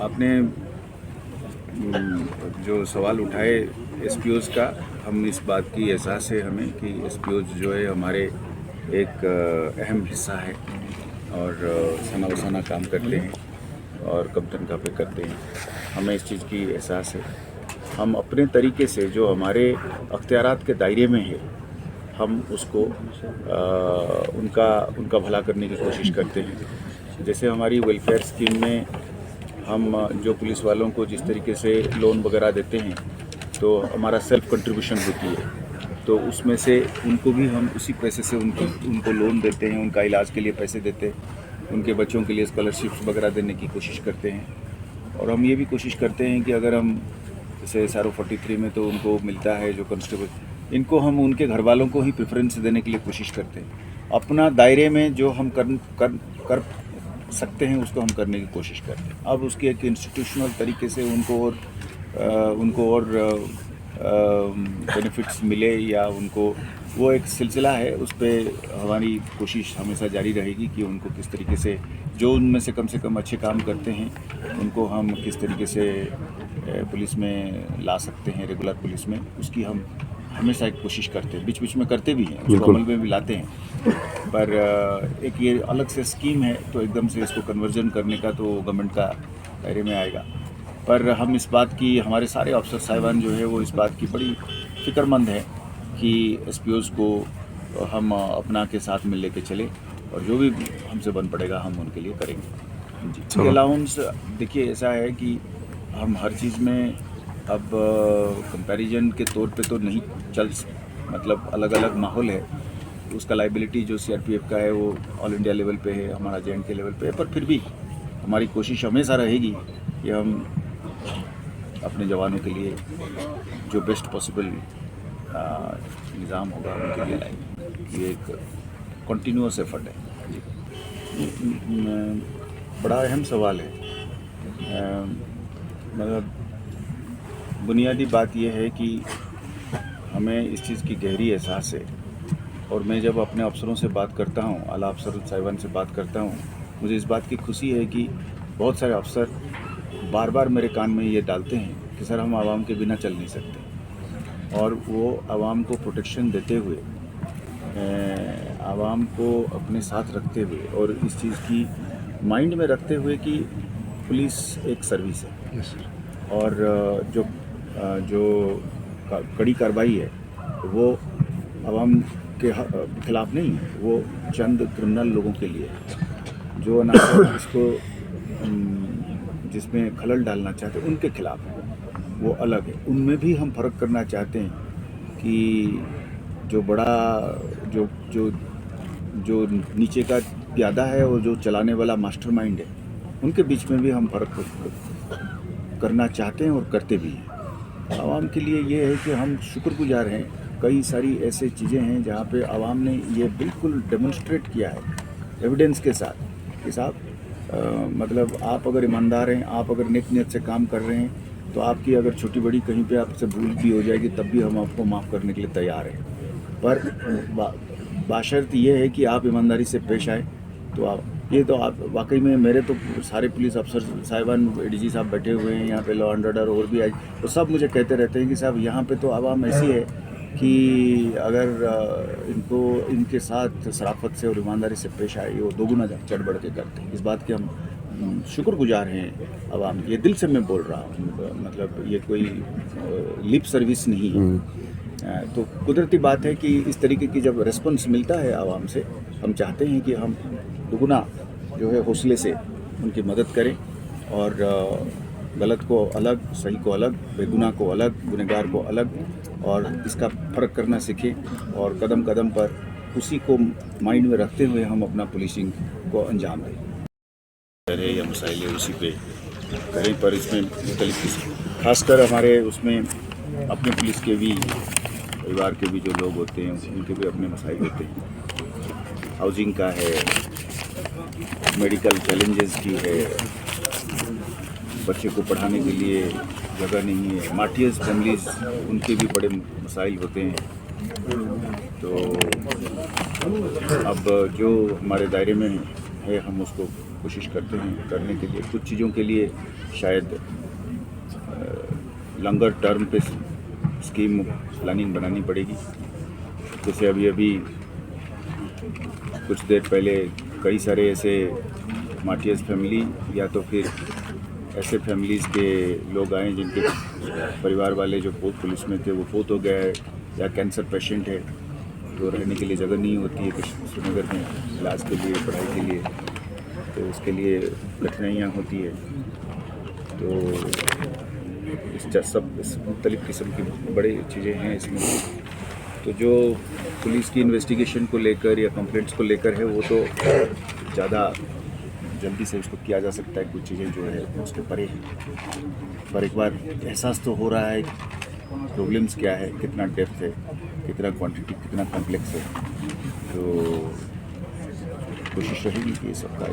आपने जो सवाल उठाए एसपीओज़ का, हम इस बात की एहसास है हमें कि एसपीओज़ जो है हमारे एक अहम हिस्सा है और सना बसाना काम करते हैं और कम तनख्वाह पे करते हैं। हमें इस चीज़ की एहसास है। हम अपने तरीके से जो हमारे अख्तियारात के दायरे में है, हम उसको उनका भला करने की कोशिश करते हैं। जैसे हमारी वेलफेयर स्कीम में हम जो पुलिस वालों को जिस तरीके से लोन वगैरह देते हैं, तो हमारा सेल्फ कंट्रीब्यूशन होती है, तो उसमें से उनको भी हम उसी पैसे से उनको लोन देते हैं, उनका इलाज के लिए पैसे देते हैं, उनके बच्चों के लिए स्कॉलरशिप्स वगैरह देने की कोशिश करते हैं। और हम ये भी कोशिश करते हैं कि अगर हम जैसे SRO 43 में तो उनको मिलता है जो कांस्टेबल, इनको हम उनके घर वालों को ही प्रेफरेंस देने के लिए कोशिश करते हैं। अपना दायरे में जो हम कर सकते हैं उसको हम करने की कोशिश करते हैं। अब उसकी एक इंस्टीट्यूशनल तरीके से उनको और बेनिफिट्स मिले या उनको, वो एक सिलसिला है, उस पर हमारी कोशिश हमेशा जारी रहेगी कि उनको किस तरीके से जो उनमें से कम अच्छे काम करते हैं उनको हम किस तरीके से पुलिस में ला सकते हैं, रेगुलर पुलिस में, उसकी हम हमेशा एक कोशिश करते हैं। बीच बीच में करते भी हैं, उसको अमल में भी लाते हैं, पर एक ये अलग से स्कीम है तो एकदम से इसको कन्वर्जन करने का तो गवर्नमेंट का दायरे में आएगा। पर हम इस बात की, हमारे सारे अफसर साहिबान जो है वो इस बात की बड़ी फ़िक्रमंद है कि एसपीओज़ को हम अपना के साथ में लेके चले और जो भी हमसे बन पड़ेगा हम उनके लिए करेंगे जी। अलाउंस देखिए ऐसा है कि हम हर चीज़ में अब कंपैरिजन के तौर पे तो नहीं मतलब अलग अलग माहौल है, उसका लाइबिलिटी जो CRPF का है वो ऑल इंडिया लेवल पे है, हमारा JNK के लेवल पे है, पर फिर भी हमारी कोशिश हमेशा रहेगी कि हम अपने जवानों के लिए जो बेस्ट पॉसिबल निज़ाम होगा उनके लिए लाएंगे। ये एक कंटिन्यूअस एफर्ट है। बड़ा अहम सवाल है। मतलब बुनियादी बात यह है कि हमें इस चीज़ की गहरी एहसास है और मैं जब अपने अफसरों से बात करता हूँ, आला अफसर साहिबान से बात करता हूँ, मुझे इस बात की खुशी है कि बहुत सारे अफसर बार बार मेरे कान में ये डालते हैं कि सर हम आवाम के बिना चल नहीं सकते, और वो आवाम को प्रोटेक्शन देते हुए, आवाम को अपने साथ रखते हुए और इस चीज़ की माइंड में रखते हुए कि पुलिस एक सर्विस है। और जो कड़ी कार्रवाई है वो आवाम के खिलाफ नहीं है, वो चंद क्रिमिनल लोगों के लिए है जो ना इसको जिसमें खलल डालना चाहते हैं उनके खिलाफ है, वो अलग है। उनमें भी हम फ़र्क करना चाहते हैं कि जो बड़ा जो नीचे का प्यादा है और जो चलाने वाला मास्टरमाइंड है, उनके बीच में भी हम फ़र्क करना चाहते हैं और करते भी हैं। आवाम के लिए ये है कि हम शुक्रगुजार हैं, कई सारी ऐसे चीज़ें हैं जहाँ पे आवाम ने ये बिल्कुल डेमोन्स्ट्रेट किया है एविडेंस के साथ कि साहब मतलब आप अगर ईमानदार हैं, आप अगर नेक नीयत से काम कर रहे हैं, तो आपकी अगर छोटी बड़ी कहीं पे आपसे भूल भी हो जाएगी तब भी हम आपको माफ़ करने के लिए तैयार हैं। पर बाशर्त ये है कि आप ईमानदारी से पेश आए। तो आप ये तो आप वाकई में, मेरे तो सारे पुलिस अफसर साहिबान, ADG साहब बैठे हुए हैं यहाँ पे, लॉ एंड ऑर्डर और भी आई, तो सब मुझे कहते रहते हैं कि साहब यहाँ पे तो आवाम ऐसी है कि अगर इनको इनके साथ शराफत से और ईमानदारी से पेश आए, वो दोगुना चढ़ बढ़ के करते हैं। इस बात के हम शुक्रगुजार हैं आवाम, ये दिल से मैं बोल रहा हूँ, मतलब ये कोई लिप सर्विस नहीं है। तो कुदरती बात है कि इस तरीके की जब रिस्पॉन्स मिलता है आवाम से, हम चाहते हैं कि हम दुगुना जो है हौसले से उनकी मदद करें और गलत को अलग, सही को अलग, बेगुनाह को अलग, गुनहगार को अलग, और इसका फ़र्क करना सीखें और कदम कदम पर उसी को माइंड में रखते हुए हम अपना पुलिसिंग को अंजाम दें। या मसाइल उसी पे करें, पर इसमें मुख्तलिफ, खासकर हमारे उसमें अपने पुलिस के भी, परिवार के भी जो लोग होते हैं उनके भी अपने मसाइल होते हैं। हाउसिंग का है, मेडिकल चैलेंजेस की है, बच्चे को पढ़ाने के लिए जगह नहीं है, मार्टियर्स फैमिलीज़, उनके भी बड़े मसाइल होते हैं। तो अब जो हमारे दायरे में है हम उसको कोशिश करते हैं करने के लिए। कुछ चीज़ों के लिए शायद लॉन्गर टर्म पे स्कीम प्लानिंग बनानी पड़ेगी। जैसे अभी कुछ देर पहले कई सारे ऐसे मार्टियर्स फैमिली या तो फिर ऐसे फैमिलीज़ के लोग आए जिनके परिवार वाले जो पुलिस में थे वो फौत हो गया है, या कैंसर पेशेंट है तो रहने के लिए जगह नहीं होती है श्रीनगर में इलाज के लिए, पढ़ाई के लिए, तो उसके लिए कठिनाइयाँ होती है। तो इस मुख्तलिफ़ किस्म की बड़ी चीज़ें हैं इसमें। तो जो पुलिस की इन्वेस्टिगेशन को लेकर या कंप्लेंट्स को लेकर है वो तो ज़्यादा जल्दी से उसको किया जा सकता है, कुछ चीज़ें जो है उसके परे हैं। पर एक बार एहसास तो हो रहा है प्रॉब्लम्स क्या है, कितना डेप्थ है, कितना क्वांटिटी, कितना कॉम्प्लेक्स है। तो कोशिश रहेगी कि ये सब का